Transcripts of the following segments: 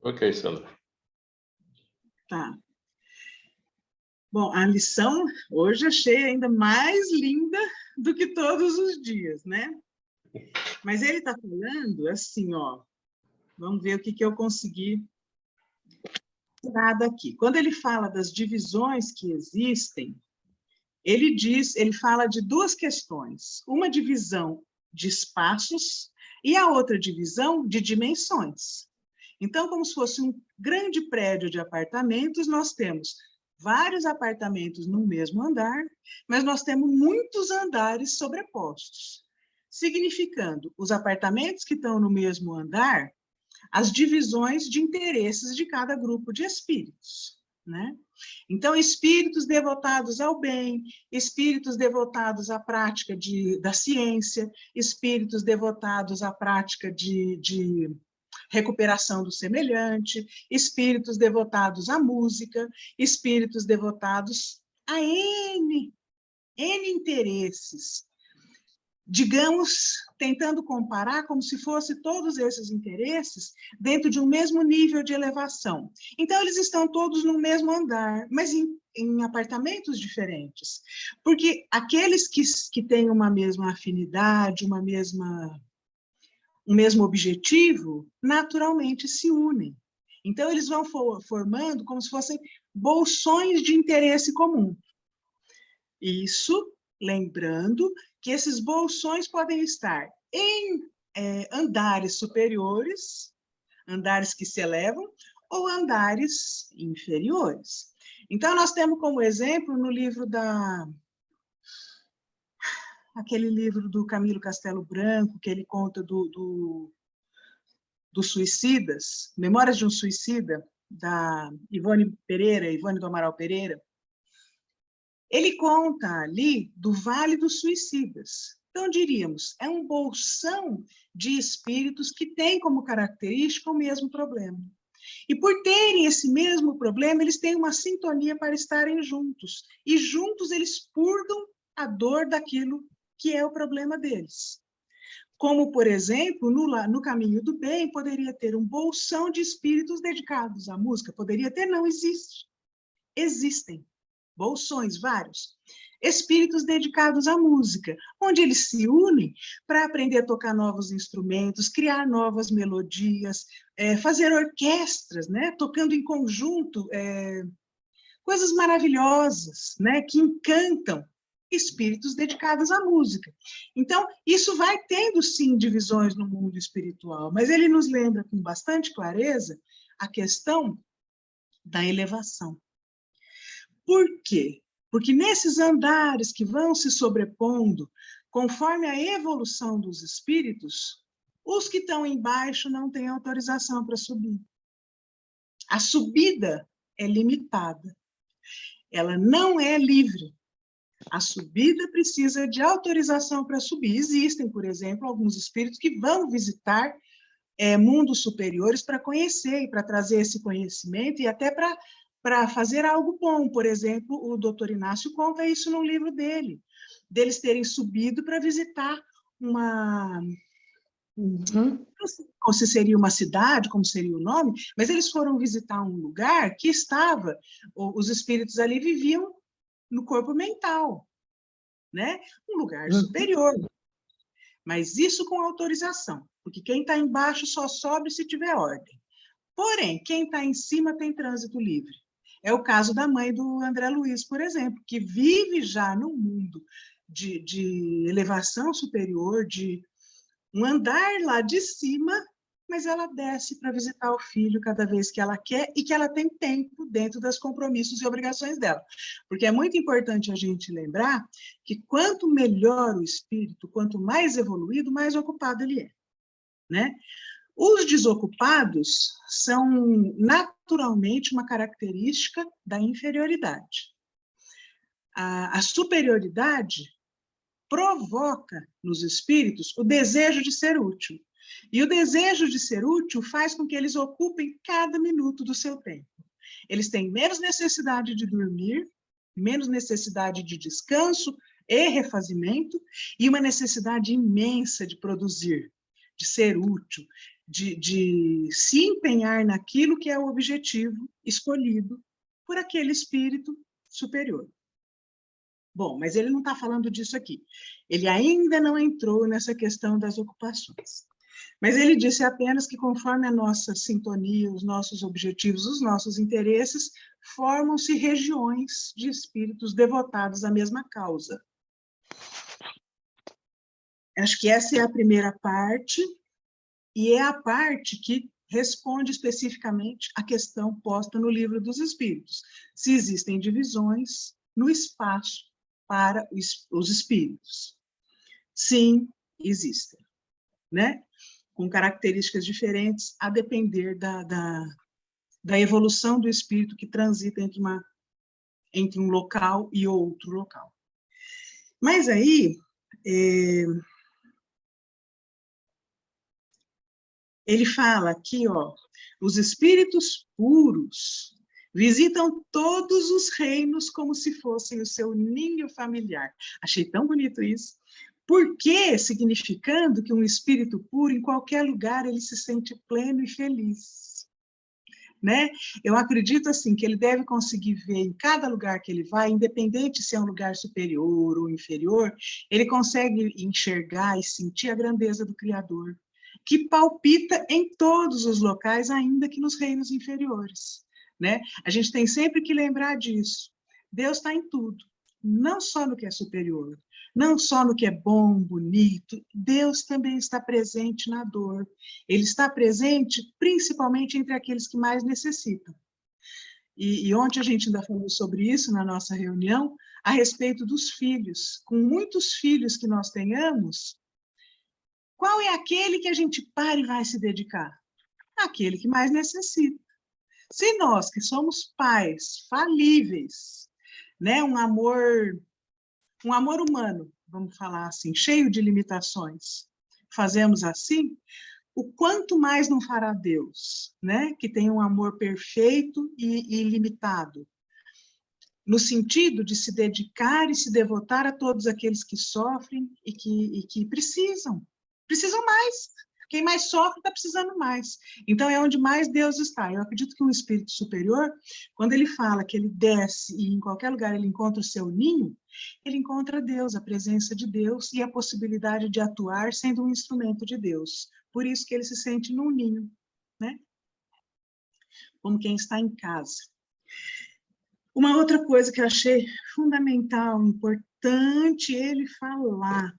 Ok, Sandra. Tá. Bom, a lição hoje achei ainda mais linda do que todos os dias, né? Mas ele está falando assim, ó. Vamos ver o que eu consegui tirar daqui. Quando ele fala das divisões que existem, ele fala de duas questões. Uma divisão de espaços e a outra divisão de dimensões. Então, como se fosse um grande prédio de apartamentos, nós temos vários apartamentos no mesmo andar, mas nós temos muitos andares sobrepostos, significando os apartamentos que estão no mesmo andar, as divisões de interesses de cada grupo de espíritos, né? Então, espíritos devotados ao bem, espíritos devotados à prática da ciência, espíritos devotados à prática de recuperação do semelhante, espíritos devotados à música, espíritos devotados a N interesses. Digamos, tentando comparar como se fosse todos esses interesses dentro de um mesmo nível de elevação. Então, eles estão todos no mesmo andar, mas em apartamentos diferentes. Porque aqueles que têm uma mesma afinidade, um mesmo objetivo, naturalmente se unem. Então, eles vão formando como se fossem bolsões de interesse comum. Isso, lembrando que esses bolsões podem estar em andares superiores, andares que se elevam, ou andares inferiores. Então, nós temos como exemplo no livro aquele livro do Camilo Castelo Branco, que ele conta dos suicidas, Memórias de um Suicida, da Ivone do Amaral Pereira. Ele conta ali do Vale dos Suicidas. Então, diríamos, é um bolsão de espíritos que tem como característica o mesmo problema. E por terem esse mesmo problema, eles têm uma sintonia para estarem juntos. E juntos eles purgam a dor daquilo que é o problema deles. Como, por exemplo, no Caminho do Bem, poderia ter um bolsão de espíritos dedicados à música. Poderia ter, não existe. Existem bolsões, vários. Espíritos dedicados à música, onde eles se unem para aprender a tocar novos instrumentos, criar novas melodias, fazer orquestras, né? Tocando em conjunto, coisas maravilhosas, né? Que encantam. Espíritos dedicados à música. Então, isso vai tendo, sim, divisões no mundo espiritual, mas ele nos lembra com bastante clareza a questão da elevação. Por quê? Porque nesses andares que vão se sobrepondo, conforme a evolução dos espíritos, os que estão embaixo não têm autorização para subir. A subida é limitada. Ela não é livre. A subida precisa de autorização para subir. Existem, por exemplo, alguns espíritos que vão visitar mundos superiores para conhecer e para trazer esse conhecimento e até para fazer algo bom. Por exemplo, o doutor Inácio conta isso no livro dele, deles terem subido para visitar não sei se seria uma cidade, como seria o nome, mas eles foram visitar um lugar que os espíritos ali viviam no corpo mental, né? Um lugar superior. Mas isso com autorização, porque quem está embaixo só sobe se tiver ordem. Porém, quem está em cima tem trânsito livre. É o caso da mãe do André Luiz, por exemplo, que vive já no mundo de elevação superior, de um andar lá de cima, mas ela desce para visitar o filho cada vez que ela quer e que ela tem tempo dentro dos compromissos e obrigações dela. Porque é muito importante a gente lembrar que quanto melhor o espírito, quanto mais evoluído, mais ocupado ele é, né? Os desocupados são naturalmente uma característica da inferioridade. A superioridade provoca nos espíritos o desejo de ser útil. E o desejo de ser útil faz com que eles ocupem cada minuto do seu tempo. Eles têm menos necessidade de dormir, menos necessidade de descanso e refazimento, e uma necessidade imensa de produzir, de ser útil, de se empenhar naquilo que é o objetivo escolhido por aquele espírito superior. Bom, mas ele não está falando disso aqui. Ele ainda não entrou nessa questão das ocupações. Mas ele disse apenas que conforme a nossa sintonia, os nossos objetivos, os nossos interesses, formam-se regiões de espíritos devotados à mesma causa. Acho que essa é a primeira parte, e é a parte que responde especificamente à questão posta no Livro dos Espíritos. Se existem divisões no espaço para os espíritos. Sim, existem, né? Com características diferentes, a depender da evolução do espírito que transita entre um local e outro local. Mas aí, ele fala aqui, ó, os espíritos puros visitam todos os reinos como se fossem o seu ninho familiar. Achei tão bonito isso. Porque significando que um espírito puro, em qualquer lugar, ele se sente pleno e feliz. Né? Eu acredito assim que ele deve conseguir ver em cada lugar que ele vai, independente se é um lugar superior ou inferior, ele consegue enxergar e sentir a grandeza do Criador, que palpita em todos os locais, ainda que nos reinos inferiores. Né? A gente tem sempre que lembrar disso. Deus está em tudo, não só no que é superior, não só no que é bom, bonito, Deus também está presente na dor. Ele está presente principalmente entre aqueles que mais necessitam. E ontem a gente ainda falou sobre isso na nossa reunião, a respeito dos filhos. Com muitos filhos que nós tenhamos, qual é aquele que a gente para e vai se dedicar? Aquele que mais necessita. Se nós, que somos pais falíveis, né, um amor humano, vamos falar assim, cheio de limitações, fazemos assim, o quanto mais não fará Deus, né, que tem um amor perfeito e ilimitado, no sentido de se dedicar e se devotar a todos aqueles que sofrem e que precisam mais. Quem mais sofre está precisando mais. Então, é onde mais Deus está. Eu acredito que um espírito superior, quando ele fala que ele desce e em qualquer lugar ele encontra o seu ninho, ele encontra Deus, a presença de Deus e a possibilidade de atuar sendo um instrumento de Deus. Por isso que ele se sente num ninho, né? Como quem está em casa. Uma outra coisa que eu achei fundamental, importante ele falar,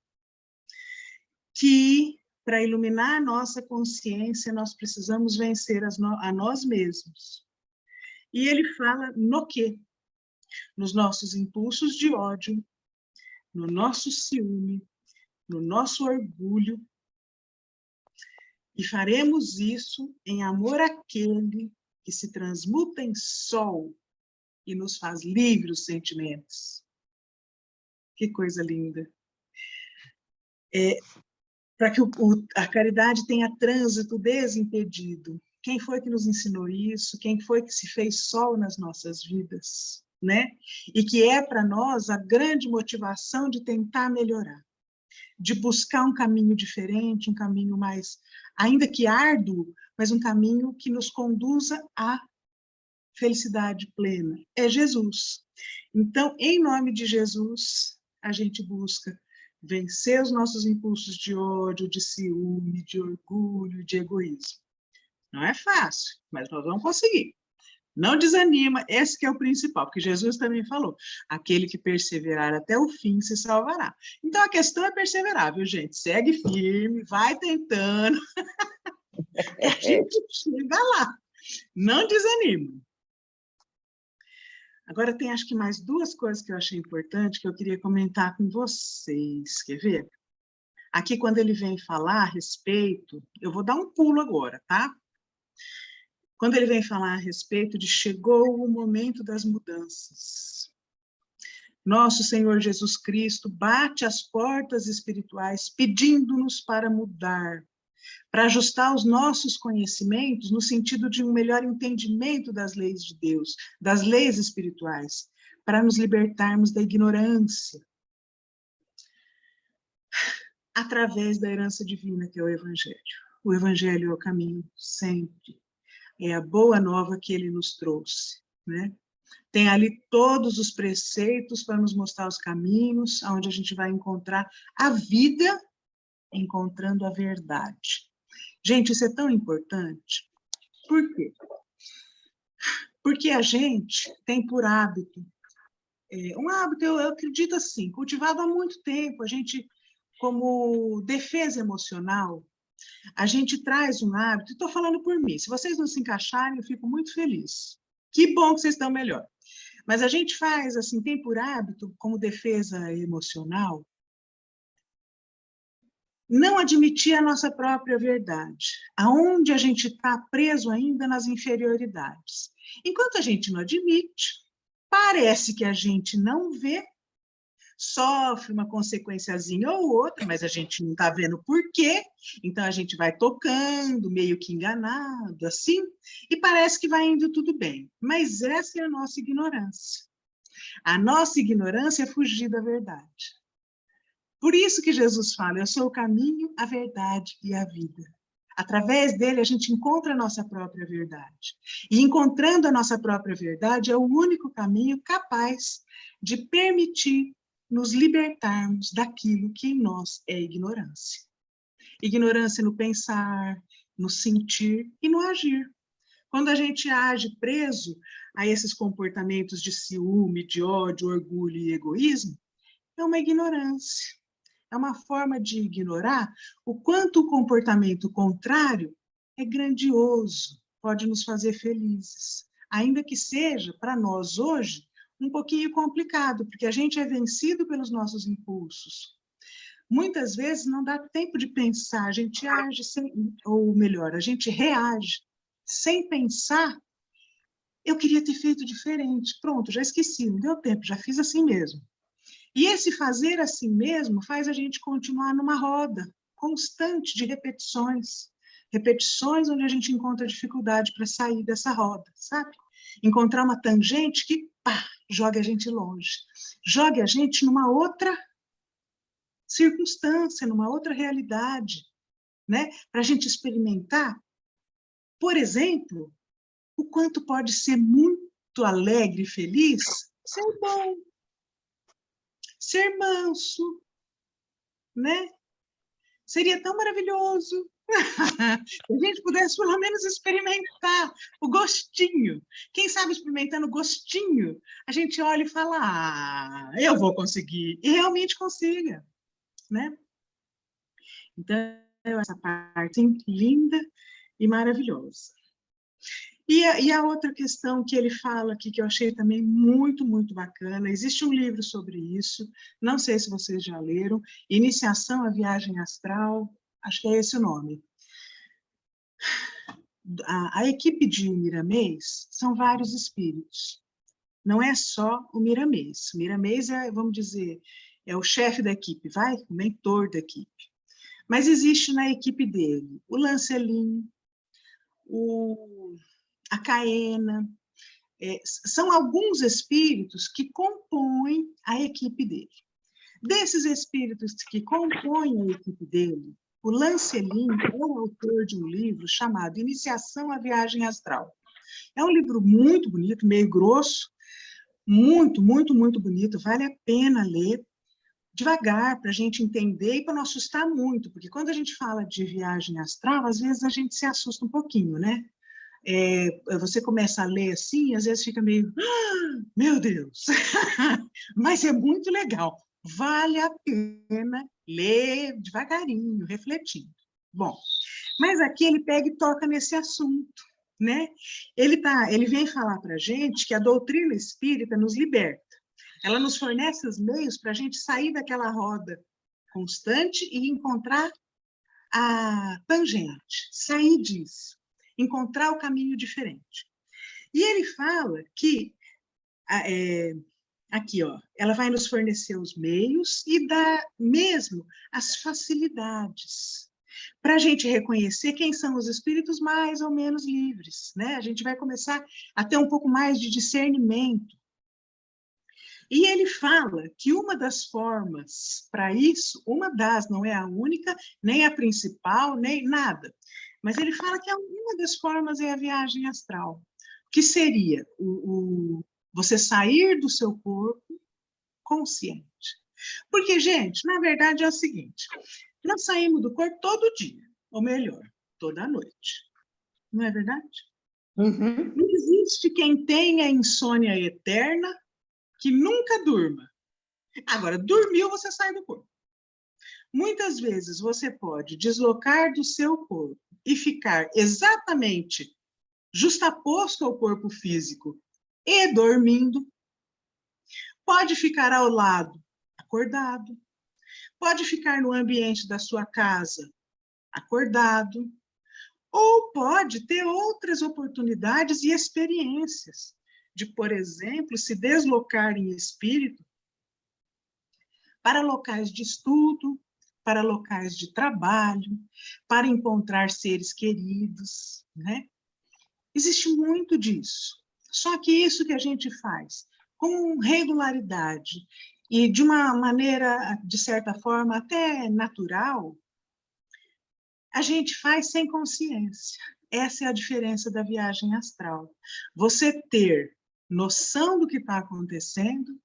que para iluminar a nossa consciência, nós precisamos vencer a nós mesmos. E ele fala no quê? Nos nossos impulsos de ódio, no nosso ciúme, no nosso orgulho. E faremos isso em amor àquele que se transmuta em sol e nos faz livres os sentimentos. Que coisa linda. Para que a caridade tenha trânsito desimpedido. Quem foi que nos ensinou isso? Quem foi que se fez sol nas nossas vidas? Né? E que é para nós a grande motivação de tentar melhorar, de buscar um caminho diferente, um caminho mais, ainda que árduo, mas um caminho que nos conduza à felicidade plena. É Jesus. Então, em nome de Jesus, a gente busca vencer os nossos impulsos de ódio, de ciúme, de orgulho, de egoísmo. Não é fácil, mas nós vamos conseguir. Não desanima, esse que é o principal, porque Jesus também falou, aquele que perseverar até o fim se salvará. Então, a questão é perseverar, viu, gente? Segue firme, vai tentando, a gente chega lá. Não desanima. Agora, tem acho que mais duas coisas que eu achei importante que eu queria comentar com vocês. Quer ver? Aqui, quando ele vem falar a respeito, eu vou dar um pulo agora, tá? Quando ele vem falar a respeito de chegou o momento das mudanças. Nosso Senhor Jesus Cristo bate as portas espirituais pedindo-nos para mudar, para ajustar os nossos conhecimentos no sentido de um melhor entendimento das leis de Deus, das leis espirituais, para nos libertarmos da ignorância. através da herança divina que é o Evangelho. O Evangelho é o caminho sempre. É a boa nova que ele nos trouxe, né? Tem ali todos os preceitos para nos mostrar os caminhos, onde a gente vai encontrar a vida, encontrando a verdade. Gente, isso é tão importante. Por quê? Porque a gente tem por hábito, um hábito, eu acredito assim, cultivado há muito tempo, a gente, como defesa emocional, a gente traz um hábito, estou falando por mim, se vocês não se encaixarem, eu fico muito feliz. Que bom que vocês estão melhor. Mas a gente faz, assim, tem por hábito, como defesa emocional, não admitir a nossa própria verdade, aonde a gente está preso ainda nas inferioridades. Enquanto a gente não admite, parece que a gente não vê, sofre uma consequenciazinha ou outra, mas a gente não está vendo por quê, então a gente vai tocando, meio que enganado, assim, e parece que vai indo tudo bem. Mas essa é a nossa ignorância. A nossa ignorância é fugir da verdade. Por isso que Jesus fala, eu sou o caminho, a verdade e a vida. Através dele, a gente encontra a nossa própria verdade. E encontrando a nossa própria verdade, é o único caminho capaz de permitir nos libertarmos daquilo que em nós é ignorância. Ignorância no pensar, no sentir e no agir. Quando a gente age preso a esses comportamentos de ciúme, de ódio, orgulho e egoísmo, é uma ignorância. É uma forma de ignorar o quanto o comportamento contrário é grandioso, pode nos fazer felizes, ainda que seja, para nós hoje, um pouquinho complicado, porque a gente é vencido pelos nossos impulsos. Muitas vezes não dá tempo de pensar, a gente age sem, ou melhor, a gente reage sem pensar. Eu queria ter feito diferente, pronto, já esqueci, não deu tempo, já fiz assim mesmo. E esse fazer assim mesmo faz a gente continuar numa roda constante de repetições. Repetições onde a gente encontra dificuldade para sair dessa roda, sabe? Encontrar uma tangente que, pá, joga a gente longe. Joga a gente numa outra circunstância, numa outra realidade, né? Para a gente experimentar, por exemplo, o quanto pode ser muito alegre e feliz ser bom, ser manso, né? Seria tão maravilhoso se a gente pudesse pelo menos experimentar o gostinho. Quem sabe experimentando o gostinho, a gente olha e fala, ah, eu vou conseguir. E realmente consiga, né? Então, essa parte linda e maravilhosa. E a outra questão que ele fala aqui, que eu achei também muito, muito bacana, existe um livro sobre isso, não sei se vocês já leram, Iniciação à Viagem Astral, acho que é esse o nome. A equipe de Miramês são vários espíritos, não é só o Miramês. O Miramês é, vamos dizer, é o chefe da equipe, o mentor da equipe. Mas existe na equipe dele o Lancelin, a Caena, são alguns espíritos que compõem a equipe dele. Desses espíritos que compõem a equipe dele, o Lancelin é o autor de um livro chamado Iniciação à Viagem Astral. É um livro muito bonito, meio grosso, muito, muito, muito bonito, vale a pena ler devagar para a gente entender e para não assustar muito, porque quando a gente fala de viagem astral, às vezes a gente se assusta um pouquinho, né? Você começa a ler assim, às vezes fica meio, meu Deus, mas é muito legal, vale a pena ler devagarinho, refletindo. Bom, mas aqui ele pega e toca nesse assunto, né? Ele vem falar para a gente que a doutrina espírita nos liberta, ela nos fornece os meios para a gente sair daquela roda constante e encontrar a tangente, sair disso, encontrar o caminho diferente. E ele fala que, aqui, ó, ela vai nos fornecer os meios e dar mesmo as facilidades para a gente reconhecer quem são os espíritos mais ou menos livres, né? A gente vai começar a ter um pouco mais de discernimento. E ele fala que uma das formas para isso, uma das, não é a única, nem a principal, nem nada, mas ele fala que uma das formas é a viagem astral, que seria você sair do seu corpo consciente. Porque, gente, na verdade é o seguinte, nós saímos do corpo todo dia, ou melhor, toda noite. Não é verdade? Uhum. Não existe quem tenha insônia eterna que nunca durma. Agora, dormiu, você sai do corpo. Muitas vezes você pode deslocar do seu corpo e ficar exatamente justaposto ao corpo físico e dormindo. Pode ficar ao lado, acordado. Pode ficar no ambiente da sua casa, acordado. Ou pode ter outras oportunidades e experiências de, por exemplo, se deslocar em espírito para locais de estudo, para locais de trabalho, para encontrar seres queridos, né? Existe muito disso. Só que isso que a gente faz com regularidade e de uma maneira, de certa forma, até natural, a gente faz sem consciência. Essa é a diferença da viagem astral. Você ter noção do que está acontecendo,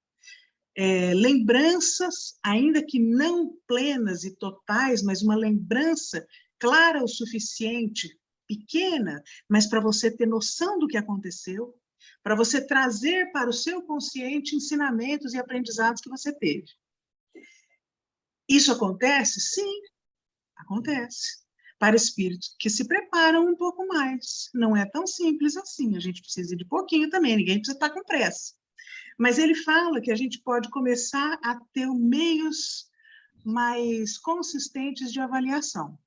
lembranças, ainda que não plenas e totais, mas uma lembrança clara o suficiente, pequena, mas para você ter noção do que aconteceu, para você trazer para o seu consciente ensinamentos e aprendizados que você teve. Isso acontece? Sim, acontece. Para espíritos que se preparam um pouco mais. Não é tão simples assim, a gente precisa de pouquinho também, ninguém precisa estar com pressa. Mas ele fala que a gente pode começar a ter meios mais consistentes de avaliação,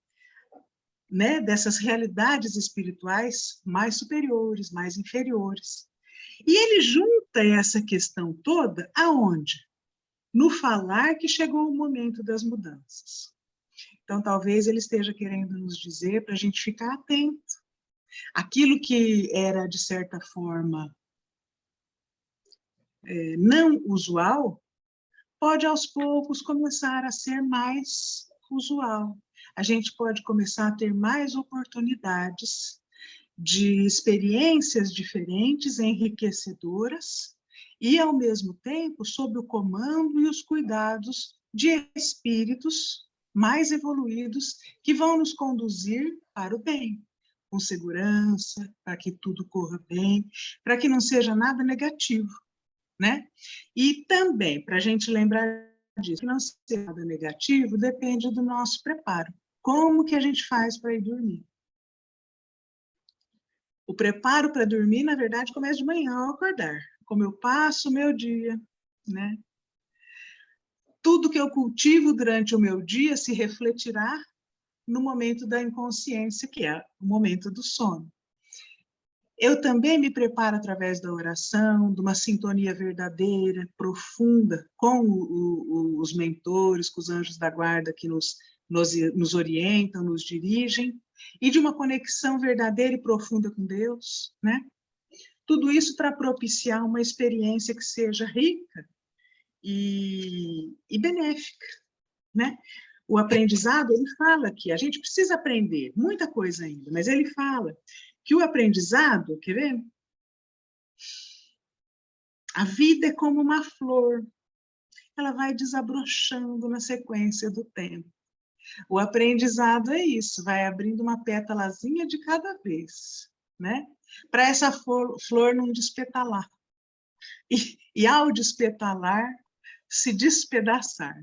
né? Dessas realidades espirituais mais superiores, mais inferiores. E ele junta essa questão toda aonde? No falar que chegou o momento das mudanças. Então, talvez ele esteja querendo nos dizer para a gente ficar atento. Aquilo que era, de certa forma, não usual, pode aos poucos começar a ser mais usual. A gente pode começar a ter mais oportunidades de experiências diferentes, enriquecedoras, e, ao mesmo tempo, sob o comando e os cuidados de espíritos mais evoluídos que vão nos conduzir para o bem, com segurança, para que tudo corra bem, para que não seja nada negativo, né? E também, para a gente lembrar disso, que não ser nada negativo depende do nosso preparo. Como que a gente faz para ir dormir? O preparo para dormir, na verdade, começa de manhã ao acordar. Como eu passo o meu dia, né? Tudo que eu cultivo durante o meu dia se refletirá no momento da inconsciência, que é o momento do sono. Eu também me preparo através da oração, de uma sintonia verdadeira, profunda, com os mentores, com os anjos da guarda que nos orientam, nos dirigem, e de uma conexão verdadeira e profunda com Deus, né? Tudo isso para propiciar uma experiência que seja rica e benéfica, né? O aprendizado, ele fala que a gente precisa aprender muita coisa ainda, mas ele fala que o aprendizado, quer ver? A vida é como uma flor, ela vai desabrochando na sequência do tempo. O aprendizado é isso, vai abrindo uma pétalazinha de cada vez, né? Para essa flor não despetalar. E ao despetalar, se despedaçar,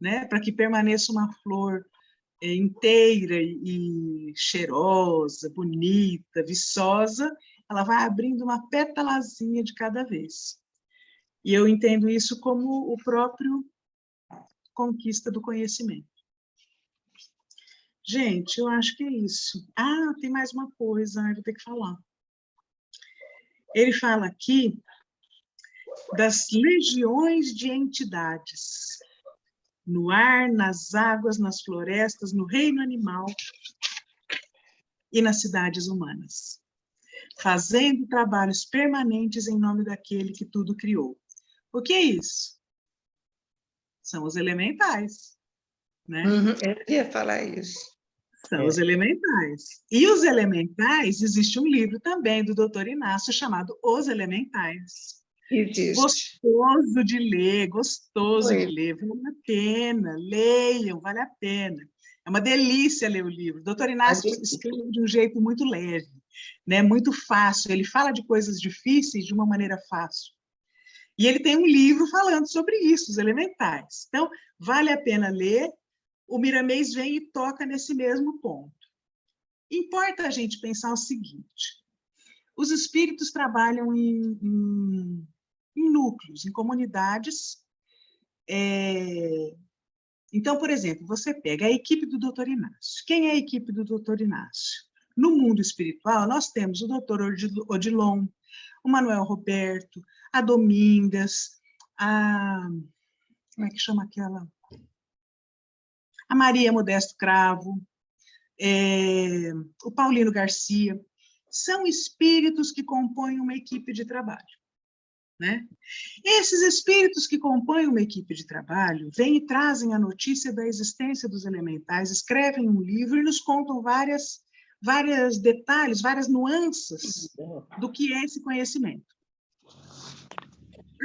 né? Para que permaneça uma flor inteira e cheirosa, bonita, viçosa, ela vai abrindo uma pétalazinha de cada vez. E eu entendo isso como o próprio conquista do conhecimento. Gente, eu acho que é isso. Ah, tem mais uma coisa, eu vou ter que falar. Ele fala aqui das legiões de entidades, no ar, nas águas, nas florestas, no reino animal e nas cidades humanas, fazendo trabalhos permanentes em nome daquele que tudo criou. O que é isso? São os elementais, né? Eu ia falar isso. São os elementais. E os elementais, existe um livro também do Dr. Inácio chamado Os Elementais. Existe. Gostoso de ler, gostoso de Oi. ler, vale a pena, leiam, vale a pena. É uma delícia ler o livro. O Dr. Inácio escreve de um jeito muito leve, né? Muito fácil. Ele fala de coisas difíceis de uma maneira fácil. E ele tem um livro falando sobre isso, os elementais. Então, vale a pena ler. O Miramês vem e toca nesse mesmo ponto. Importa a gente pensar o seguinte: os espíritos trabalham em núcleos, em comunidades. Então, por exemplo, você pega a equipe do Dr. Inácio. Quem é a equipe do Dr. Inácio? No mundo espiritual, nós temos o Dr. Odilon, o Manuel Roberto, a Domingas, como é que chama aquela? A Maria Modesto Cravo, o Paulino Garcia. São espíritos que compõem uma equipe de trabalho, né? Esses espíritos que compõem uma equipe de trabalho vêm e trazem a notícia da existência dos elementais, escrevem um livro e nos contam vários detalhes, várias nuances do que é esse conhecimento.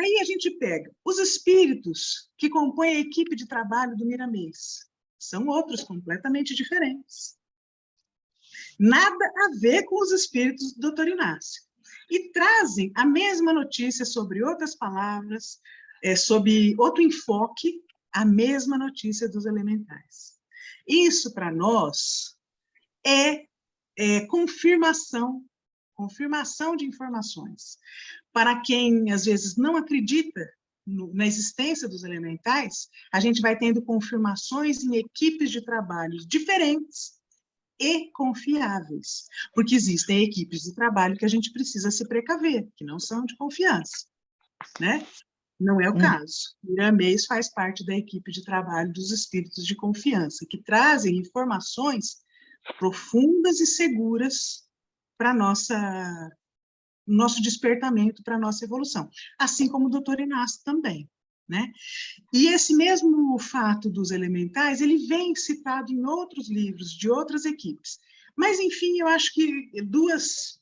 Aí a gente pega os espíritos que compõem a equipe de trabalho do Miramês. São outros completamente diferentes. Nada a ver com os espíritos do Dr. Inácio. E trazem a mesma notícia sobre outras palavras, sob outro enfoque, a mesma notícia dos elementais. Isso, para nós, é confirmação de informações. Para quem, às vezes, não acredita na existência dos elementais, a gente vai tendo confirmações em equipes de trabalho diferentes e confiáveis, porque existem equipes de trabalho que a gente precisa se precaver, que não são de confiança, né? Não é o caso. O Miramês faz parte da equipe de trabalho dos espíritos de confiança, que trazem informações profundas e seguras para nosso despertamento, para a nossa evolução, assim como o Dr. Inácio também, né? E esse mesmo fato dos elementais, ele vem citado em outros livros, de outras equipes. Mas, enfim, eu acho que duas